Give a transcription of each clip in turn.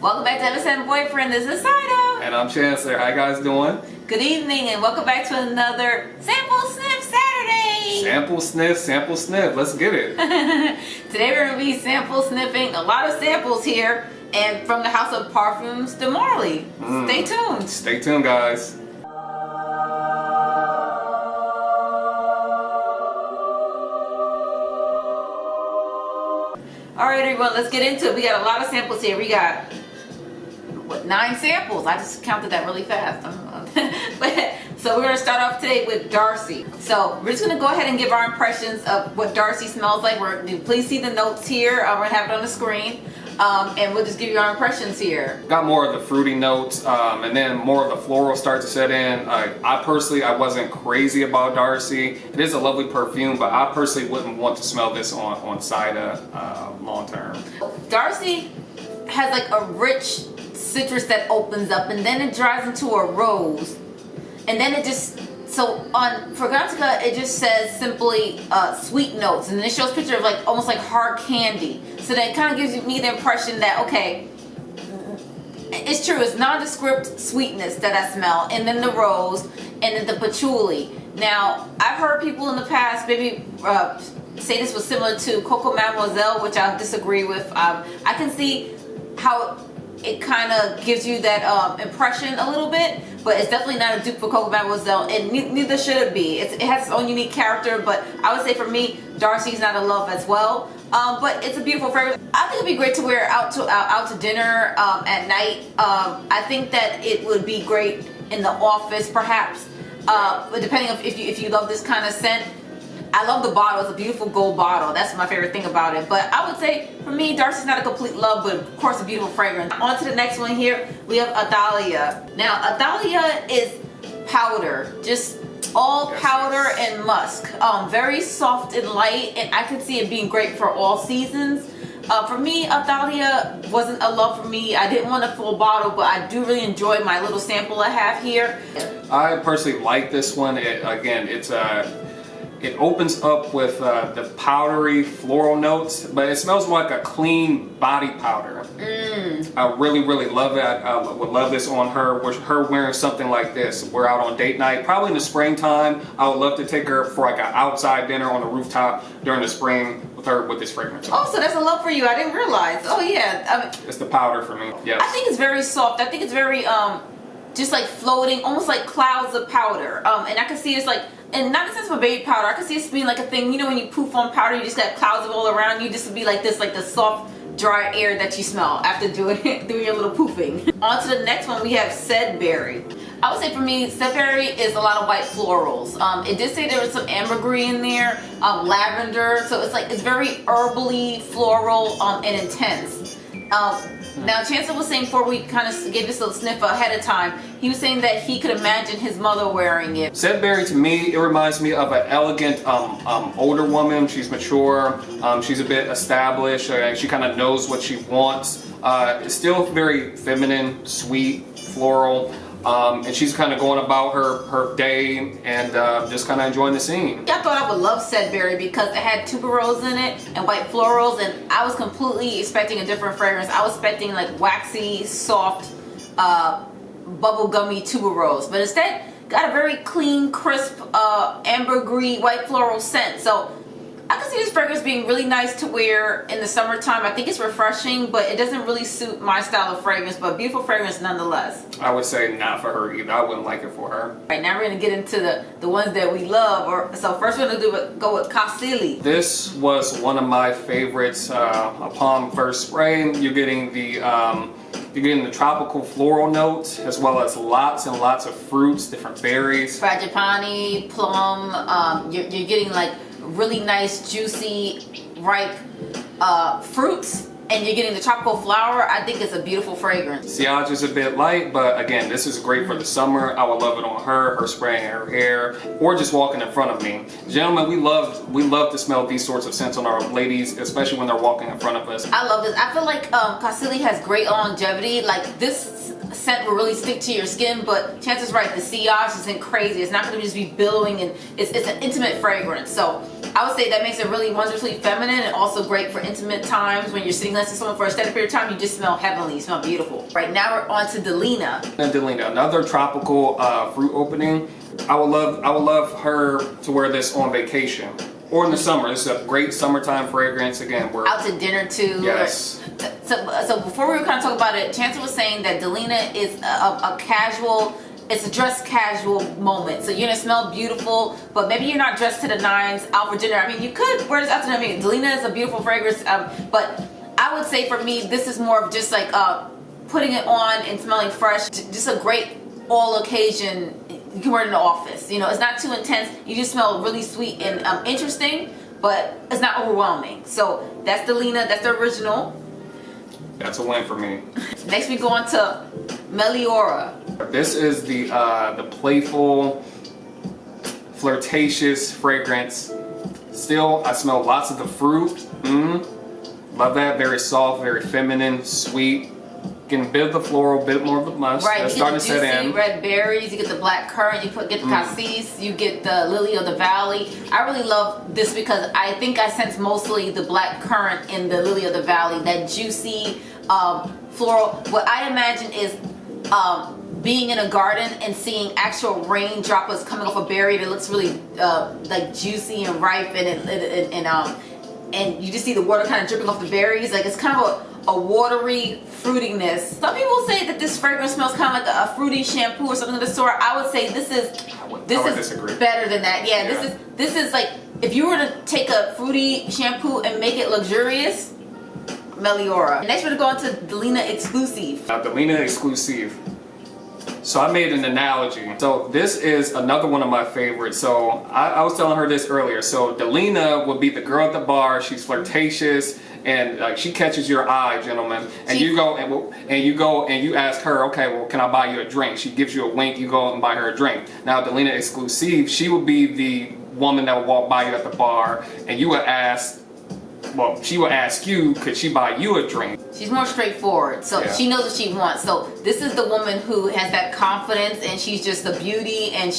Welcome back to Ever Boyfriend. This is Saida. And I'm Chancellor. How you guys doing? Good evening and welcome back to another Sample Sniff Saturday. Sample sniff. Let's get it. Today we're going to be sample sniffing a lot of samples here and from the house of Parfums de Marly. Stay tuned. Stay tuned, guys. Alright everyone, let's get into it. We got a lot of samples here. We got, what, 9 samples? I just counted that really fast. So we're going to start off today with Darcy. So we're just going to go ahead and give our impressions of what Darcy smells like. Please see the notes here. We're going to have it on the screen. And we'll just give you our impressions here. Got more of the fruity notes, and then more of the floral start to set in. I personally, I wasn't crazy about Darcy. It is a lovely perfume, but I personally wouldn't want to smell this on Saida long term. Darcy has like a rich citrus that opens up, and then it dries into a rose, and then it just. So on Fragrantica, it just says simply sweet notes, and then it shows picture of like almost like hard candy. So that kind of gives me the impression that, okay, it's true, it's nondescript sweetness that I smell, and then the rose, and then the patchouli. Now, I've heard people in the past maybe say this was similar to Coco Mademoiselle, which I disagree with. I can see how it kind of gives you that impression a little bit, but it's definitely not a dupe for Coco Mademoiselle, and neither should it be. It has its own unique character, but I would say for me, Darcy's not a love as well. But it's a beautiful fragrance. I think it'd be great to wear out to dinner at night. I think that it would be great in the office, perhaps. But depending on if you love this kind of scent. I love the bottle. It's a beautiful gold bottle. That's my favorite thing about it. But I would say, for me, Darcy's not a complete love, but of course a beautiful fragrance. On to the next one here. We have ATHALIA. Now, ATHALIA is powder. Just all powder and musk. Very soft and light, and I could see it being great for all seasons. For me, ATHALIA wasn't a love for me. I didn't want a full bottle, but I do really enjoy my little sample I have here. I personally like this one. It opens up with the powdery floral notes, but it smells like a clean body powder. I really love it. I would love this on her. With her wearing something like this, we're out on date night, probably in the springtime. I would love to take her for like an outside dinner on the rooftop during the spring with her with this fragrance. Oh, so that's a love for you. I didn't realize. Oh yeah. It's the powder for me. Yes. I think it's very soft. I think it's very just like floating, almost like clouds of powder. And I can see it's like, and not in the sense of a baby powder, I can see it being like a thing, you know, when you poof on powder, you just got clouds of all around you, just to be like this, like the soft, dry air that you smell after doing your little poofing. On to the next one, we have SEDBURY. I would say for me, SEDBURY is a lot of white florals. It did say there was some ambergris in there, lavender, so it's like, it's very herbally, floral, and intense. Now, Chancellor was saying before we kind of gave this little sniff ahead of time, he was saying that he could imagine his mother wearing it. SEDBURY to me, it reminds me of an elegant older woman. She's mature, she's a bit established, she kind of knows what she wants. It's still very feminine, sweet, floral. And she's kind of going about her day and just kind of enjoying the scene. I thought I would love SEDBURY because it had tuberose in it and white florals, and I was completely expecting a different fragrance. I was expecting like waxy, soft, bubblegummy tuberose, but instead got a very clean, crisp, ambergris, white floral scent. So I can see this fragrance being really nice to wear in the summertime. I think it's refreshing, but it doesn't really suit my style of fragrance, but beautiful fragrance nonetheless. I would say not for her either. I wouldn't like it for her. All right, now we're going to get into the ones that we love. So first we're going to go with CASSILI. This was one of my favorites. Upon first spray, you're getting the tropical floral notes, as well as lots and lots of fruits, different berries. Frangipani, plum. You're getting like really nice, juicy, ripe fruits, and you're getting the tropical flower. I think it's a beautiful fragrance. Ciaraja is a bit light, but again, this is great for the summer. I would love it on her spraying her hair, or just walking in front of me. Gentlemen, we love to smell these sorts of scents on our ladies, especially when they're walking in front of us. I love this. I feel like CASSILI has great longevity. Like this scent will really stick to your skin, but Chance is right, the sillage isn't crazy. It's not going to just be billowing, and it's an intimate fragrance. So I would say that makes it really wondrously feminine and also great for intimate times when you're sitting next to someone for a extended period of time. You just smell heavenly, you smell beautiful. Right, now we're on to Delina. And Delina, another tropical fruit opening. I would love her to wear this on vacation or in the summer. This is a great summertime fragrance. Again, we're out to dinner too. Yes. So before we were kind of talking about it, Chancellor was saying that Delina is a casual. It's a dress casual moment. So you're gonna smell beautiful, but maybe you're not dressed to the nines out for dinner. I mean, you could wear this out to dinner. I mean, Delina is a beautiful fragrance, but I would say for me, this is more of just like putting it on and smelling fresh. Just a great all occasion. You can wear it in the office. You know, it's not too intense. You just smell really sweet and interesting, but it's not overwhelming. So that's Delina. That's the original. That's a win for me. Next we go on to Meliora. This is the playful, flirtatious fragrance. Still, I smell lots of the fruit. Love that. Very soft, very feminine, sweet. Getting a bit of the floral, a bit more of the musk. Right, That's you get the starting to set juicy in. red berries, you get the black currant, get the cassis, you get the lily of the valley. I really love this because I think I sense mostly the black currant in the lily of the valley. That juicy floral. What I imagine is being in a garden and seeing actual rain droplets coming off a berry that looks really like juicy and ripe, and you just see the water kind of dripping off the berries. Like it's kind of a watery fruitiness. Some people say that this fragrance smells kind of like a fruity shampoo or something of the sort. I would say this is disagree. Better than that. Yeah, this is like if you were to take a fruity shampoo and make it luxurious, Meliora. Next we're gonna go on to Delina Exclusive. Delina Exclusive. So I made an analogy. So this is another one of my favorites. So I was telling her this earlier. So Delina would be the girl at the bar. She's flirtatious and like she catches your eye, gentlemen. And you go and you ask her, okay, well, can I buy you a drink? She gives you a wink. You go and buy her a drink. Now Delina Exclusive, she would be the woman that would walk by you at the bar, and you would ask. Well, she will ask you, could she buy you a drink? She's more straightforward, so she knows what she wants. So this is the woman who has that confidence, and she's just a beauty, and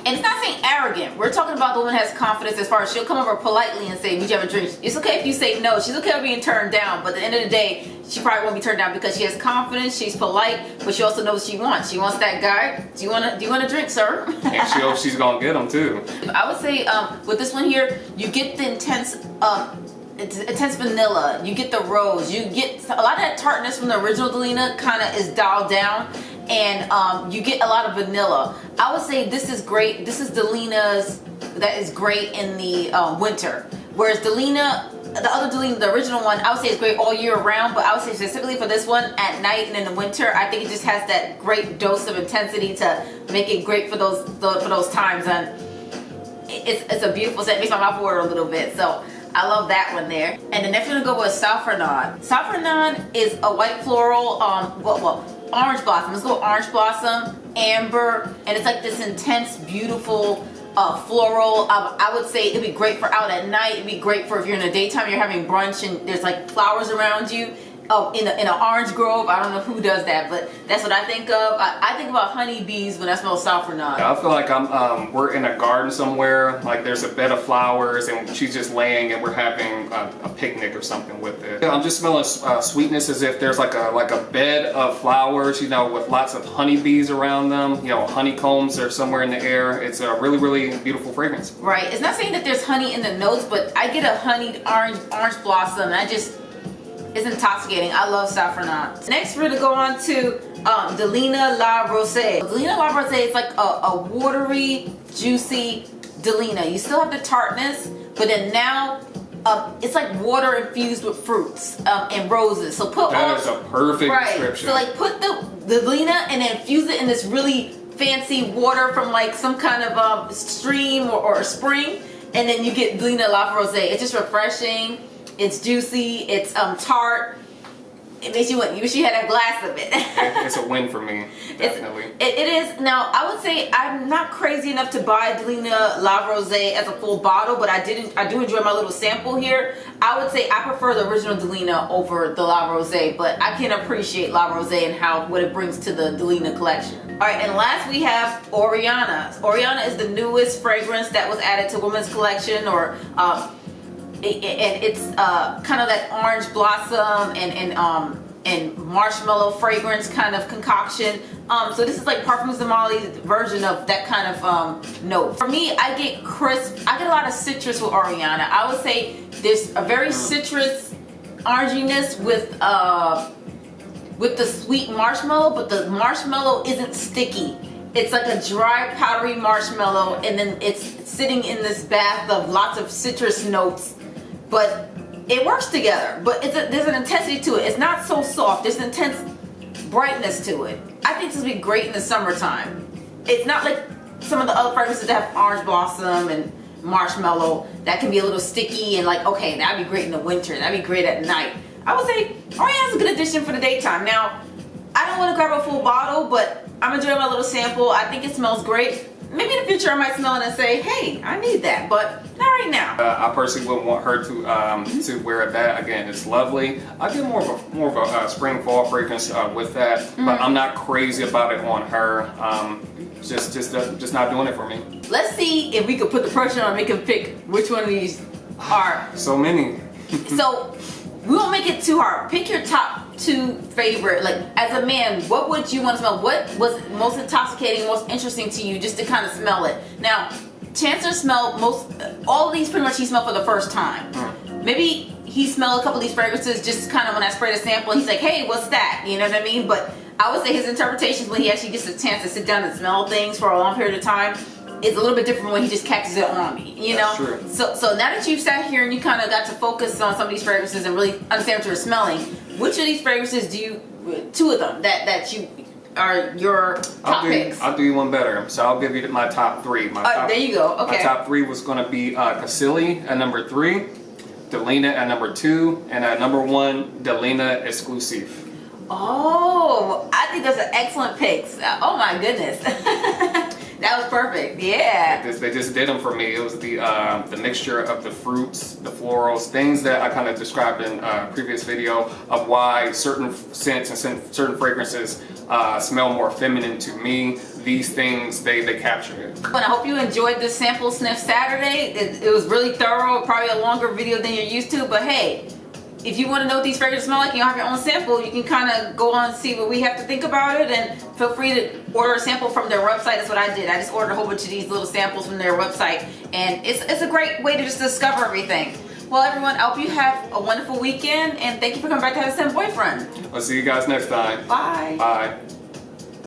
and it's not saying arrogant. We're talking about the woman who has confidence as far as she'll come over politely and say, would you have a drink? It's okay if you say no. She's okay with being turned down, but at the end of the day, she probably won't be turned down because she has confidence, she's polite, but she also knows what she wants. She wants that guy. Do you want a drink, sir? And she hopes she's gonna get them too. I would say with this one here, you get the intense vanilla, you get the rose, you get a lot of that tartness from the original Delina kind of is dialed down, and you get a lot of vanilla. I would say this is great. This is Delina's that is great in the winter, whereas Delina, the other Delina, the original one, I would say is great all year round, but I would say specifically for this one at night and in the winter, I think it just has that great dose of intensity to make it great for those times, and it's a beautiful scent. It makes my mouth water a little bit, so I love that one there. And the next one to go with Saffronade. Saffronade is a white floral, orange blossom. Let's go orange blossom, amber, and it's like this intense, beautiful floral. I would say it'd be great for out at night. It'd be great for if you're in the daytime, you're having brunch and there's like flowers around you. In an orange grove. I don't know who does that, but that's what I think of. I think about honeybees when I smell Saffronade. I feel like we're in a garden somewhere, like there's a bed of flowers and she's just laying and we're having a picnic or something with it. I'm just smelling sweetness as if there's like a bed of flowers, with lots of honeybees around them, honeycombs are somewhere in the air. It's a really, really beautiful fragrance. Right, it's not saying that there's honey in the notes, but I get a honeyed orange blossom, and it's intoxicating. I love Saffronade. Next, we're gonna go on to Elena Lavrose. Elena Lavrose is like a watery, juicy Delina. You still have the tartness, but then now it's like water infused with fruits and roses. So that is a perfect description. So like put the Delina and then infuse it in this really fancy water from like some kind of stream or spring, and then you get Elena Lavrose. It's just refreshing. It's juicy, it's tart, it makes you want. You wish you had a glass of it. It's a win for me, definitely. It is. Now, I would say I'm not crazy enough to buy Elena Lavrose as a full bottle, but I do enjoy my little sample here. I would say I prefer the original Delina over the Lavrose, but I can appreciate Lavrose and what it brings to the Delina collection. All right, and last we have Oriana. Oriana is the newest fragrance that was added to women's collection, or it's kind of that orange blossom and marshmallow fragrance kind of concoction. So this is like Parfums de Marly's version of that kind of note. For me, I get a lot of citrus with Oriana. I would say there's a very citrus oranginess with the sweet marshmallow, but the marshmallow isn't sticky. It's like a dry, powdery marshmallow, and then it's sitting in this bath of lots of citrus notes. But it works together. But there's an intensity to it. It's not so soft. There's an intense brightness to it. I think this would be great in the summertime. It's not like some of the other fragrances that have orange blossom and marshmallow that can be a little sticky and like, okay, that'd be great in the winter. That'd be great at night. I would say Oriana's a good addition for the daytime. Now, I don't want to grab a full bottle, but I'm enjoying my little sample. I think it smells great. Maybe in the future I might smell it and say, hey, I need that, but not right now. I personally wouldn't want her to wear that. Again, it's lovely. I get more of a spring fall fragrance with that, but I'm not crazy about it on her. Just not doing it for me. Let's see if we could put the pressure on and make him pick which one of these are. So many. So we won't make it too hard. Pick your top 2 favorite. Like, as a man, what would you want to smell? What was most intoxicating, most interesting to you, just to kind of smell it? Now, Chancellor smelled all of these pretty much he smelled for the first time. Maybe he smelled a couple of these fragrances just kind of when I sprayed a sample. He's like, hey, what's that? You know what I mean? But I would say his interpretations when he actually gets a chance to sit down and smell things for a long period of time is a little bit different when he just catches it on me, you know? That's true. So now that you've sat here and you kind of got to focus on some of these fragrances and really understand what you're smelling, which of these fragrances do you, 2 of them, that you are your top picks? I'll do you one better. So I'll give you my top 3. There you go. Okay. My top 3 was going to be CASSILI at number 3, Delina at number 2, and at number 1, Delina EXCLUSIF. Oh, I think those are excellent picks. Oh my goodness. That was perfect. Yeah. They just did them for me. It was the mixture of the fruits, the florals, things that I kind of described in a previous video of why certain scents and certain fragrances smell more feminine to me. These things, they capture it. And I hope you enjoyed this sample sniff Saturday. It was really thorough, probably a longer video than you're used to, but hey, if you want to know what these fragrances smell like and you have your own sample, you can kind of go on and see what we have to think about it, and feel free to order a sample from their website. That's what I did. I just ordered a whole bunch of these little samples from their website, and it's a great way to just discover everything. Well, everyone, I hope you have a wonderful weekend, and thank you for coming back to Have a Scent Boyfriend. I'll see you guys next time. Bye. Bye.